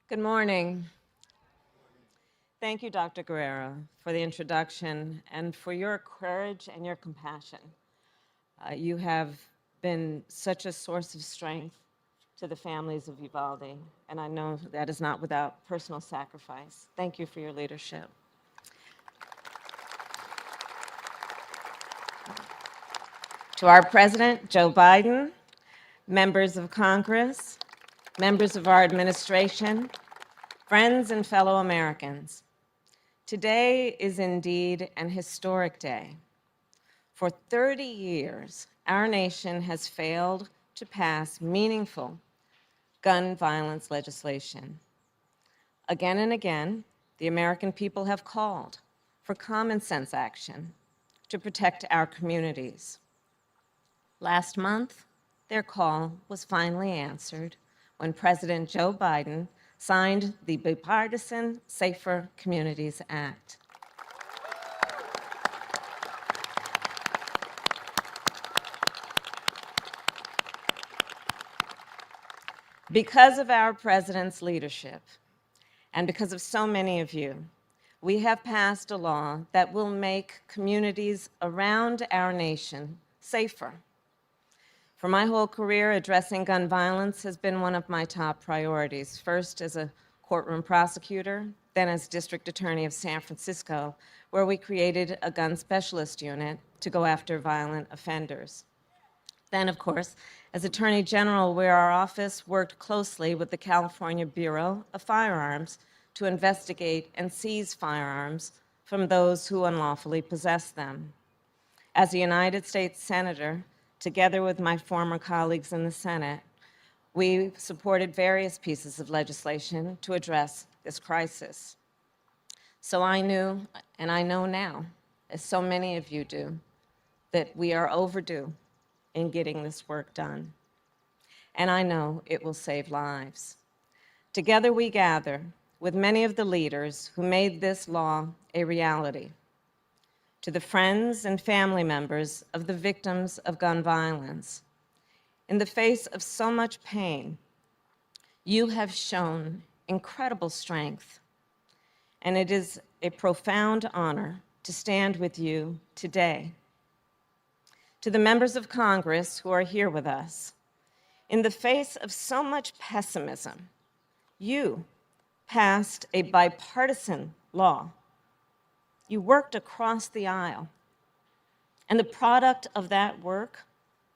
Good morning. Thank you, Dr. Guerrero, for the introduction and for your courage and your compassion. You have been such a source of strength to the families of Uvalde, and I know that is not without personal sacrifice. Thank you for your leadership. To our President, Joe Biden, members of Congress, members of our administration, friends and fellow Americans, today is indeed an historic day. For 30 years, our nation has failed to pass meaningful gun violence legislation. Again and again, the American people have called for common sense action to protect our communities. Last month, their call was finally answered when President Joe Biden signed the Bipartisan Safer Communities Act. Because of our president's leadership, and because of so many of you, we have passed a law that will make communities around our nation safer. For my whole career, addressing gun violence has been one of my top priorities, first as a courtroom prosecutor, then as district attorney of San Francisco, where we created a gun specialist unit to go after violent offenders. Then, of course, as Attorney General, where our office worked closely with the California Bureau of Firearms to investigate and seize firearms from those who unlawfully possess them. As a United States Senator, together with my former colleagues in the Senate, we supported various pieces of legislation to address this crisis. So I knew, and I know now, as so many of you do, that we are overdue in getting this work done. And I know it will save lives. Together we gather with many of the leaders who made this law a reality. To the friends and family members of the victims of gun violence, in the face of so much pain, you have shown incredible strength, and it is a profound honor to stand with you today. To the members of Congress who are here with us, in the face of so much pessimism, you passed a bipartisan law. You worked across the aisle, and the product of that work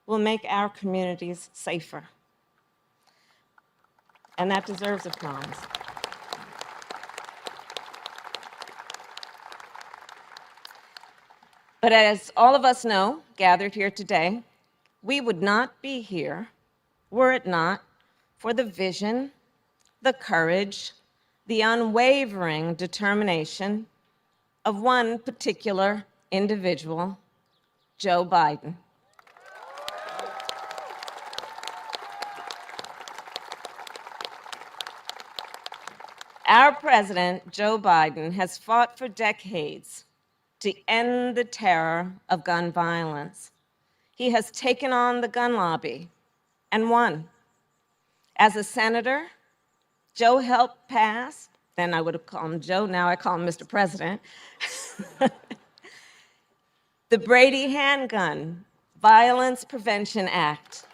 will make our communities safer. And that deserves applause. But as all of us know, gathered here today, we would not be here were it not for the vision, the courage, the unwavering determination of one particular individual, Joe Biden. Our president, Joe Biden, has fought for decades to end the terror of gun violence. He has taken on the gun lobby and won. As a senator, Joe helped pass, then I would have called him Joe, now I call him Mr. President, the Brady Handgun Violence Prevention Act.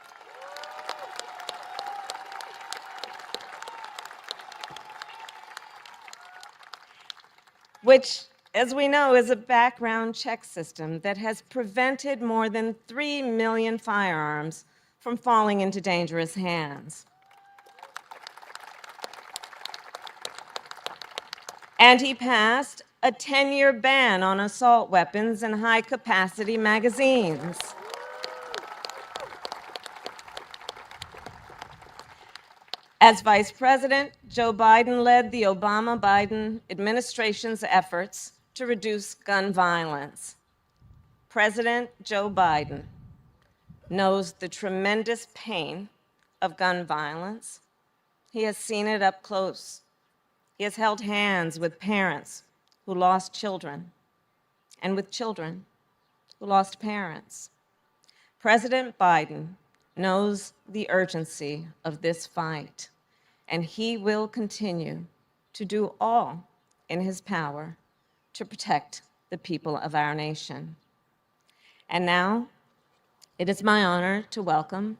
Which, as we know, is a background check system that has prevented more than 3 million firearms from falling into dangerous hands. And he passed a 10-year ban on assault weapons and high-capacity magazines. As Vice President, Joe Biden led the Obama-Biden administration's efforts to reduce gun violence. President Joe Biden knows the tremendous pain of gun violence. He has seen it up close. He has held hands with parents who lost children and with children who lost parents. President Biden knows the urgency of this fight, and he will continue to do all in his power to protect the people of our nation. And now, it is my honor to welcome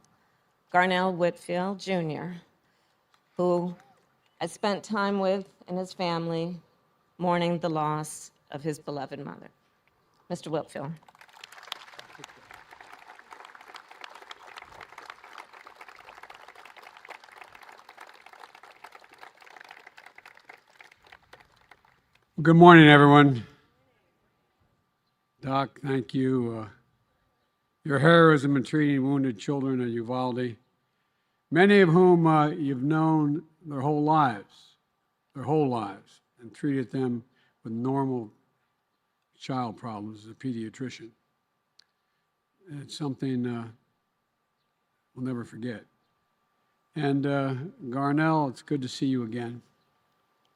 Garnell Whitfield, Jr., who I spent time with and his family mourning the loss of his beloved mother. Mr. Whitfield. Good morning, everyone. Doc, thank you. Your heroism in treating wounded children at Uvalde, many of whom you've known their whole lives, and treated them with normal child problems as a pediatrician. It's something we'll never forget. And Garnell, it's good to see you again.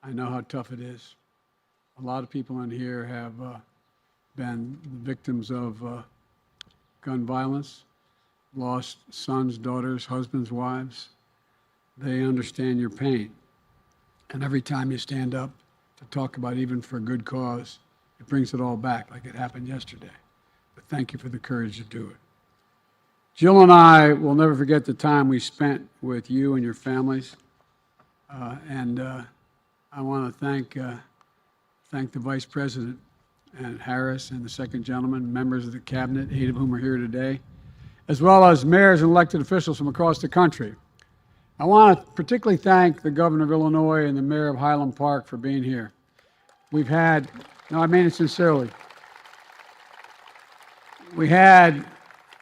I know how tough it is. A lot of people in here have been victims of gun violence, lost sons, daughters, husbands, wives. They understand your pain. And every time you stand up to talk about even for a good cause, it brings it all back like it happened yesterday. But thank you for the courage to do it. Jill and I will never forget the time we spent with you and your families. I want to thank the Vice President and Harris and the second gentleman, members of the cabinet, 8 of whom are here today, as well as mayors and elected officials from across the country. I want to particularly thank the governor of Illinois and the mayor of Highland Park for being here. We've had, no, I mean it sincerely, we had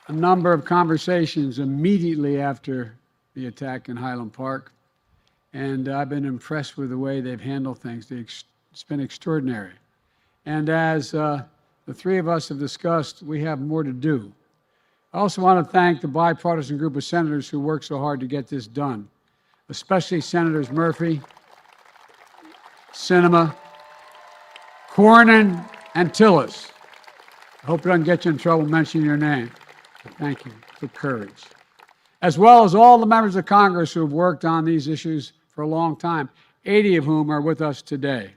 a number of conversations immediately after the attack in Highland Park, and I've been impressed with the way they've handled things. It's been extraordinary. And as the 3 of us have discussed, we have more to do. I also want to thank the bipartisan group of senators who worked so hard to get this done, especially Senators Murphy, Sinema, Cornyn, and Tillis. I hope it doesn't get you in trouble mentioning your name. But thank you for courage. As well as all the members of Congress who have worked on these issues for a long time, 80 of whom are with us today.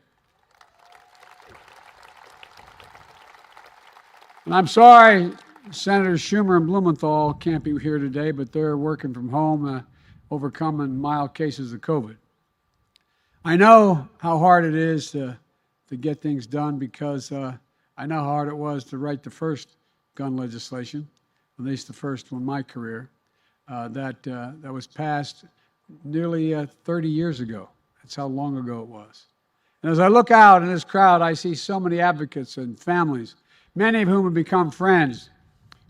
And I'm sorry Senators Schumer and Blumenthal can't be here today, but they're working from home, overcoming mild cases of COVID. I know how hard it is to get things done because I know how hard it was to write the first gun legislation, at least the first one in my career, that was passed nearly 30 years ago. That's how long ago it was. And as I look out in this crowd, I see so many advocates and families, many of whom have become friends,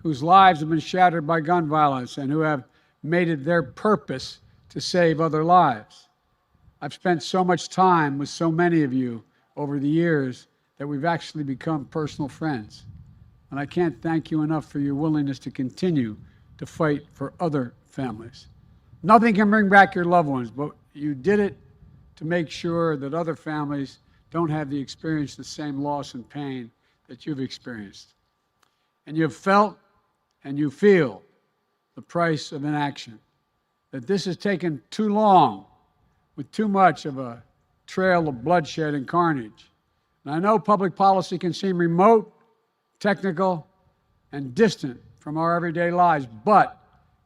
whose lives have been shattered by gun violence and who have made it their purpose to save other lives. I've spent so much time with so many of you over the years that we've actually become personal friends. And I can't thank you enough for your willingness to continue to fight for other families. Nothing can bring back your loved ones, but you did it to make sure that other families don't have to experience the same loss and pain that you've experienced. And you've felt and you feel the price of inaction, that this has taken too long with too much of a trail of bloodshed and carnage. And I know public policy can seem remote, technical, and distant from our everyday lives, but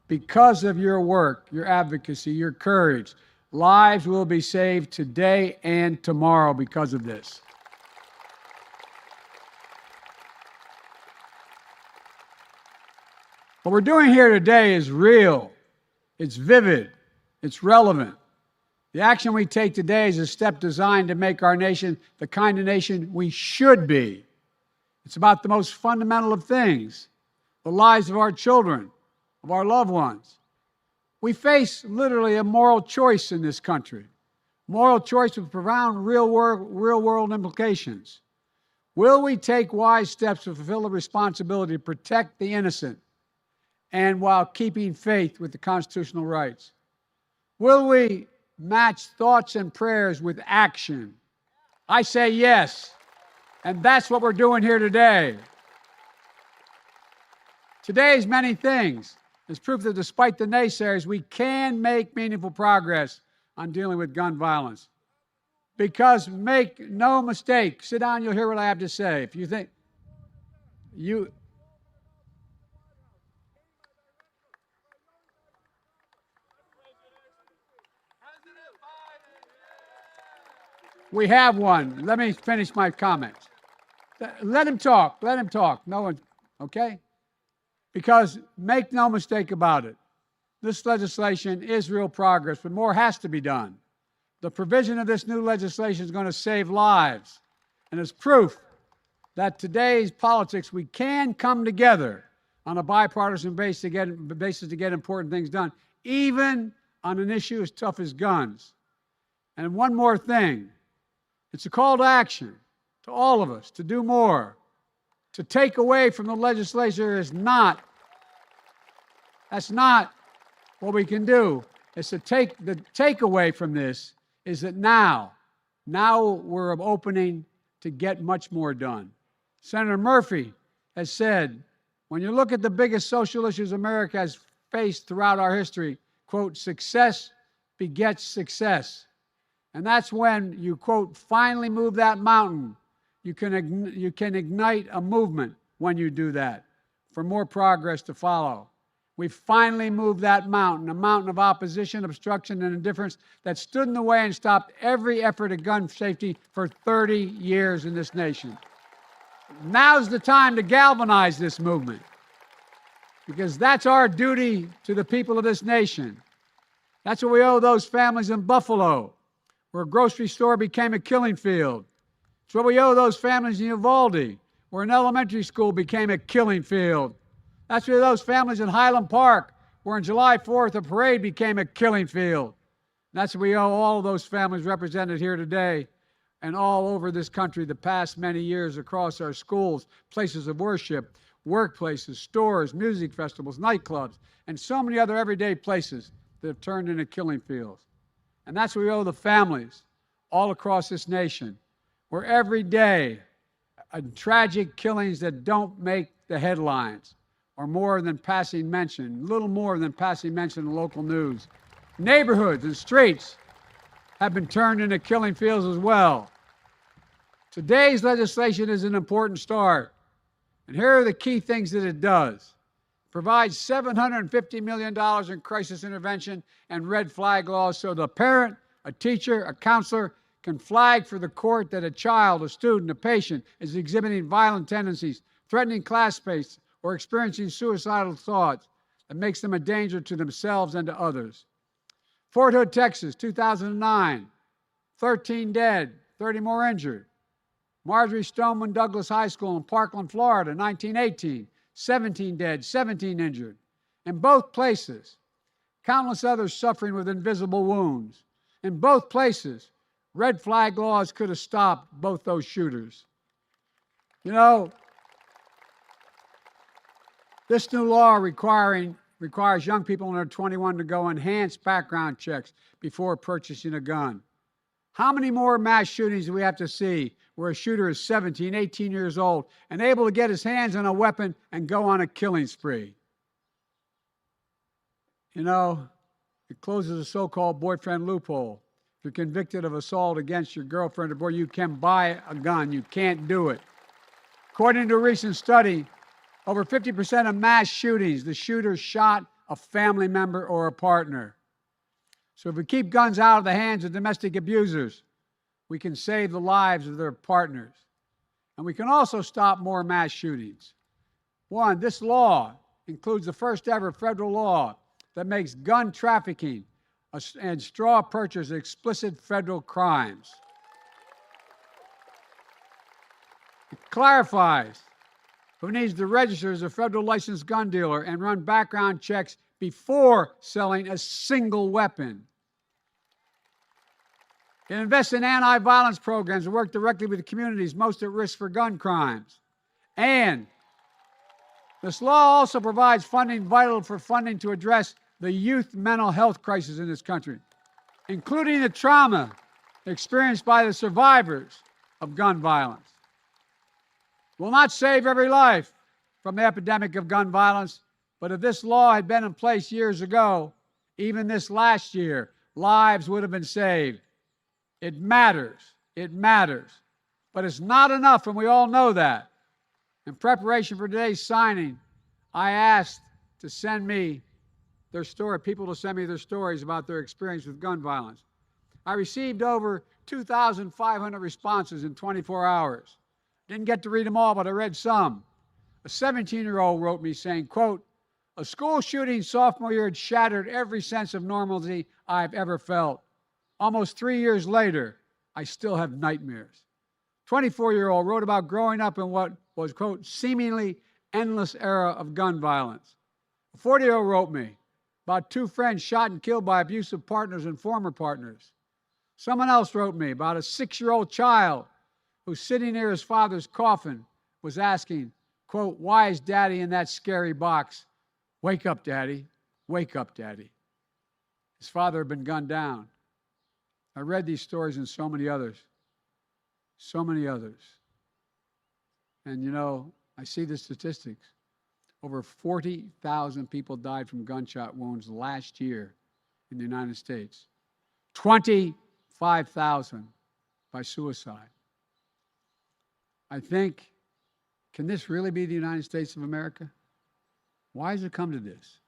because of your work, your advocacy, your courage, lives will be saved today and tomorrow because of this. What we're doing here today is real, it's vivid, it's relevant. The action we take today is a step designed to make our nation the kind of nation we should be. It's about the most fundamental of things, the lives of our children, of our loved ones. We face literally a moral choice in this country, moral choice with profound real-world implications. Will we take wise steps to fulfill the responsibility to protect the innocent and while keeping faith with the constitutional rights? Will we match thoughts and prayers with action? I say yes, and that's what we're doing here today. Today's many things is proof that despite the naysayers, we can make meaningful progress on dealing with gun violence. Because make no mistake, sit down, you'll hear what I have to say. If you think we have one. Let me finish my comments. Let him talk. Let him talk. No one, okay? Because make no mistake about it, this legislation is real progress, but more has to be done. The provision of this new legislation is going to save lives, and it's proof that today's politics, we can come together on a bipartisan basis to get important things done, even on an issue as tough as guns. And one more thing, it's a call to action to all of us to do more. To take away from the legislature is not, that's not what we can do. It's to the takeaway from this is that now we're opening to get much more done. Senator Murphy has said, when you look at the biggest social issues America has faced throughout our history, quote, success begets success. And that's when you, quote, finally move that mountain. You can ignite a movement when you do that for more progress to follow. We finally moved that mountain, a mountain of opposition, obstruction, and indifference that stood in the way and stopped every effort at gun safety for 30 years in this nation. Now's the time to galvanize this movement, because that's our duty to the people of this nation. That's what we owe those families in Buffalo, where a grocery store became a killing field. It's what we owe those families in Uvalde, where an elementary school became a killing field. That's what those families in Highland Park, where on July 4th a parade became a killing field. That's what we owe all of those families represented here today and all over this country the past many years across our schools, places of worship, workplaces, stores, music festivals, nightclubs, and so many other everyday places that have turned into killing fields. And that's what we owe the families all across this nation, where every day tragic killings that don't make the headlines or more than passing mention, little more than passing mention in local news. Neighborhoods and streets have been turned into killing fields as well. Today's legislation is an important start. And here are the key things that it does. It provides $750 million in crisis intervention and red flag laws so the parent, a teacher, a counselor can flag for the court that a child, a student, a patient is exhibiting violent tendencies, threatening classmates, or experiencing suicidal thoughts that makes them a danger to themselves and to others. Fort Hood, Texas, 2009, 13 dead, 30 more injured. Marjorie Stoneman Douglas High School in Parkland, Florida, 1918, 17 dead, 17 injured. In both places, countless others suffering with invisible wounds. In both places, red flag laws could have stopped both those shooters. You know, this new law requires young people under 21 to go enhanced background checks before purchasing a gun. How many more mass shootings do we have to see where a shooter is 17, 18 years old and able to get his hands on a weapon and go on a killing spree? You know, it closes a so-called boyfriend loophole. If you're convicted of assault against your girlfriend or boyfriend, you can buy a gun. You can't do it. According to a recent study, over 50% of mass shootings, the shooter shot a family member or a partner. So if we keep guns out of the hands of domestic abusers, we can save the lives of their partners. And we can also stop more mass shootings. One, this law includes the first ever federal law that makes gun trafficking and straw purchase explicit federal crimes. It clarifies who needs to register as a federal licensed gun dealer and run background checks before selling a single weapon. It invests in anti-violence programs and work directly with the communities most at risk for gun crimes. And this law also provides funding vital for funding to address the youth mental health crisis in this country, including the trauma experienced by the survivors of gun violence. Will not save every life from the epidemic of gun violence, but if this law had been in place years ago, even this last year, lives would have been saved. It matters. It matters. But it's not enough, and we all know that. In preparation for today's signing, I asked to send me their story, people to send me their stories about their experience with gun violence. I received over 2,500 responses in 24 hours. Didn't get to read them all, but I read some. A 17-year-old wrote me saying, quote, "A school shooting sophomore year had shattered every sense of normalcy I've ever felt. Almost 3 years later, I still have nightmares." 24-year-old wrote about growing up in what was, quote, "seemingly endless era of gun violence." A 40-year-old wrote me about 2 friends shot and killed by abusive partners and former partners. Someone else wrote me about a 6-year-old child who, sitting near his father's coffin, was asking, quote, "Why is Daddy in that scary box? Wake up, Daddy. Wake up, Daddy." His father had been gunned down. I read these stories and so many others. So many others. And you know, I see the statistics. Over 40,000 people died from gunshot wounds last year in the United States. 25,000 by suicide. I think, can this really be the United States of America? Why has it come to this?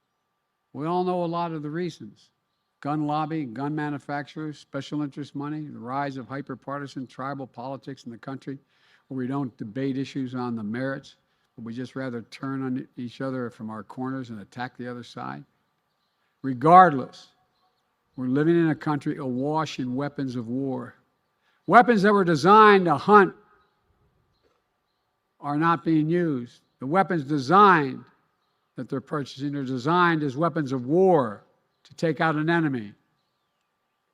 We all know a lot of the reasons. Gun lobby, gun manufacturers, special interest money, the rise of hyper-partisan tribal politics in the country, where we don't debate issues on the merits, but we just rather turn on each other from our corners and attack the other side. Regardless, we're living in a country awash in weapons of war. Weapons that were designed to hunt are not being used. The weapons designed that they're purchasing are designed as weapons of war to take out an enemy.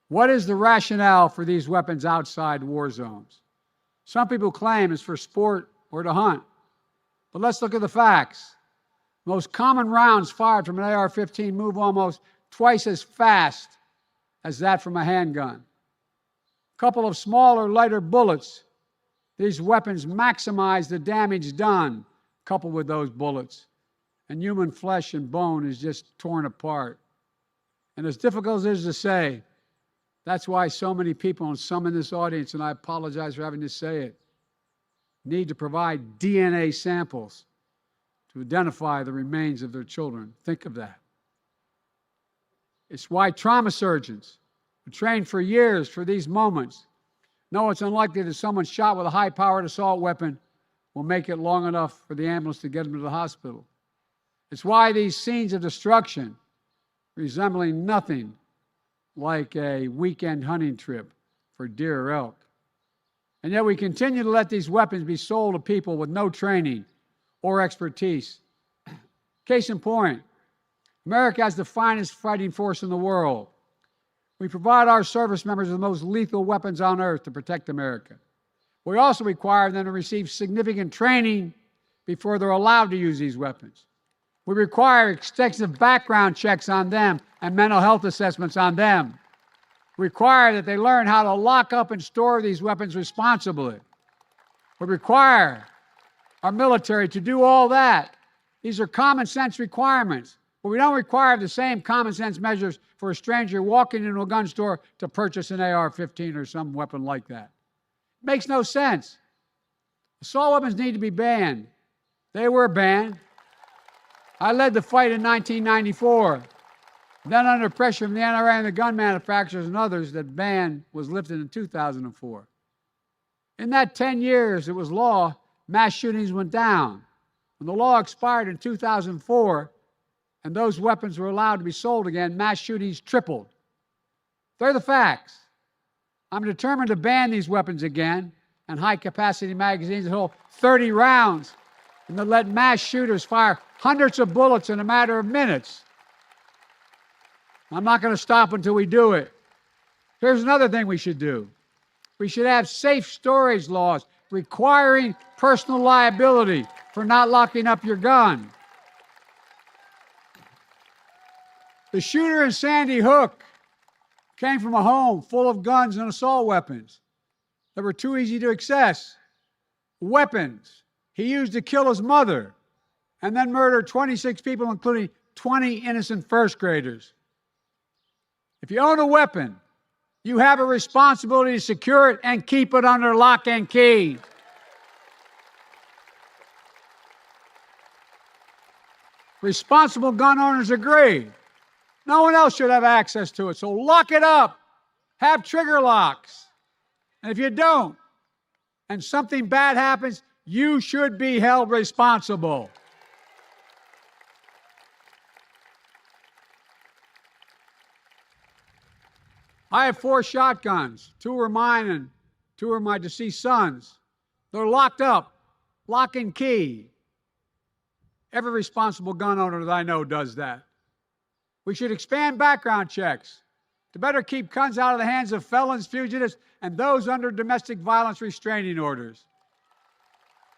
What is the rationale for these weapons outside war zones? Some people claim it's for sport or to hunt. But let's look at the facts. Most common rounds fired from an AR-15 move almost twice as fast as that from a handgun. A couple of smaller, lighter bullets. These weapons maximize the damage done, coupled with those bullets. And human flesh and bone is just torn apart. And as difficult as it is to say, that's why so many people, and some in this audience, and I apologize for having to say it, need to provide DNA samples to identify the remains of their children. Think of that. It's why trauma surgeons who trained for years for these moments know it's unlikely that someone shot with a high-powered assault weapon will make it long enough for the ambulance to get them to the hospital. It's why these scenes of destruction, resembling nothing like a weekend hunting trip for deer or elk. And yet we continue to let these weapons be sold to people with no training or expertise. Case in point, America has the finest fighting force in the world. We provide our service members with the most lethal weapons on earth to protect America. We also require them to receive significant training before they're allowed to use these weapons. We require extensive background checks on them and mental health assessments on them. We require that they learn how to lock up and store these weapons responsibly. We require our military to do all that. These are common sense requirements, but we don't require the same common sense measures for a stranger walking into a gun store to purchase an AR-15 or some weapon like that. It makes no sense. Assault weapons need to be banned. They were banned. I led the fight in 1994. Then under pressure from the NRA and the gun manufacturers and others, that ban was lifted in 2004. In that 10 years it was law, mass shootings went down. When the law expired in 2004 and those weapons were allowed to be sold again, mass shootings tripled. They're the facts. I'm determined to ban these weapons again and high-capacity magazines that hold 30 rounds and to let mass shooters fire hundreds of bullets in a matter of minutes. I'm not going to stop until we do it. Here's another thing we should do. We should have safe storage laws requiring personal liability for not locking up your gun. The shooter in Sandy Hook came from a home full of guns and assault weapons that were too easy to access. Weapons he used to kill his mother and then murder 26 people, including 20 innocent first graders. If you own a weapon, you have a responsibility to secure it and keep it under lock and key. Responsible gun owners agree. No one else should have access to it, so lock it up. Have trigger locks. And if you don't, and something bad happens, you should be held responsible. I have 4 shotguns. 2 are mine and 2 are my deceased sons. They're locked up, lock and key. Every responsible gun owner that I know does that. We should expand background checks to better keep guns out of the hands of felons, fugitives, and those under domestic violence restraining orders.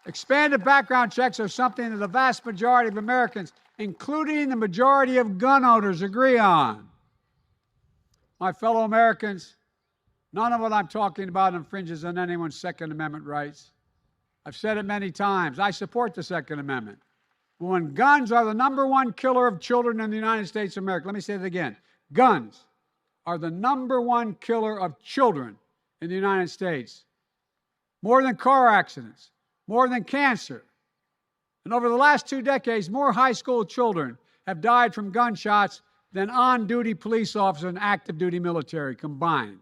Expanded background checks are something that the vast majority of Americans, including the majority of gun owners, agree on. My fellow Americans, none of what I'm talking about infringes on anyone's Second Amendment rights. I've said it many times. I support the Second Amendment. When guns are the #1 killer of children in the United States of America, let me say that again. Guns are the #1 killer of children in the United States. More than car accidents, more than cancer. And over the last 2 decades, more high school children have died from gunshots than on-duty police officers and active-duty military combined.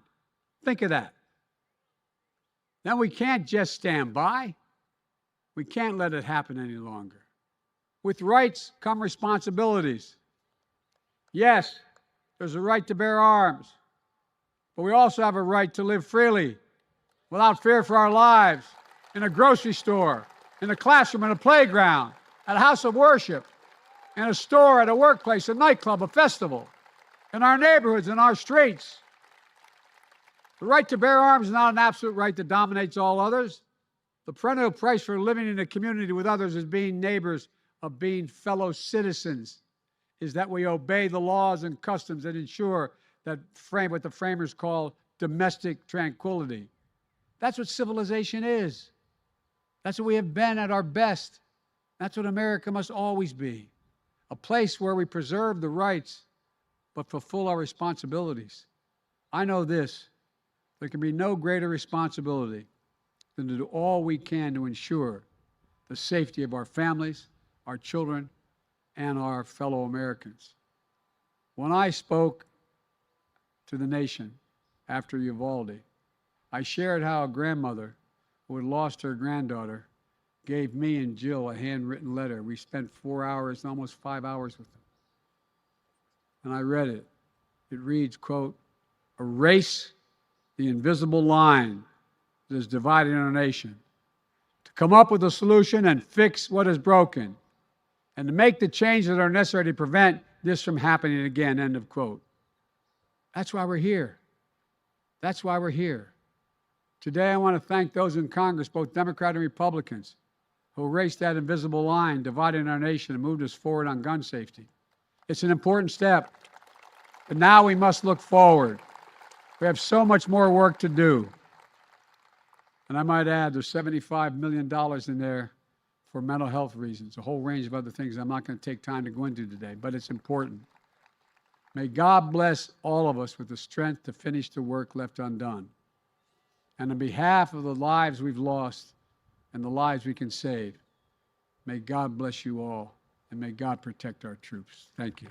Think of that. Then we can't just stand by. We can't let it happen any longer. With rights come responsibilities. Yes, there's a right to bear arms, but we also have a right to live freely, without fear for our lives, in a grocery store, in a classroom, in a playground, at a house of worship, in a store, at a workplace, a nightclub, a festival, in our neighborhoods, in our streets. The right to bear arms is not an absolute right that dominates all others. The perennial price for living in a community with others is being neighbors, of being fellow citizens, is that we obey the laws and customs that ensure that what the framers call domestic tranquility. That's what civilization is. That's what we have been at our best. That's what America must always be. A place where we preserve the rights but fulfill our responsibilities. I know this, there can be no greater responsibility than to do all we can to ensure the safety of our families, our children, and our fellow Americans. When I spoke to the nation after Uvalde, I shared how a grandmother who had lost her granddaughter gave me and Jill a handwritten letter. We spent 4 hours, almost 5 hours with them. And I read it. It reads, quote, "Erase the invisible line that is dividing our nation, to come up with a solution and fix what is broken, and to make the changes that are necessary to prevent this from happening again," end of quote. That's why we're here. That's why we're here. Today, I want to thank those in Congress, both Democrat and Republicans, who erased that invisible line dividing our nation and moved us forward on gun safety. It's an important step, but now we must look forward. We have so much more work to do. And I might add, there's $75 million in there for mental health reasons, a whole range of other things I'm not going to take time to go into today, but it's important. May God bless all of us with the strength to finish the work left undone. And on behalf of the lives we've lost and the lives we can save, may God bless you all, and may God protect our troops. Thank you.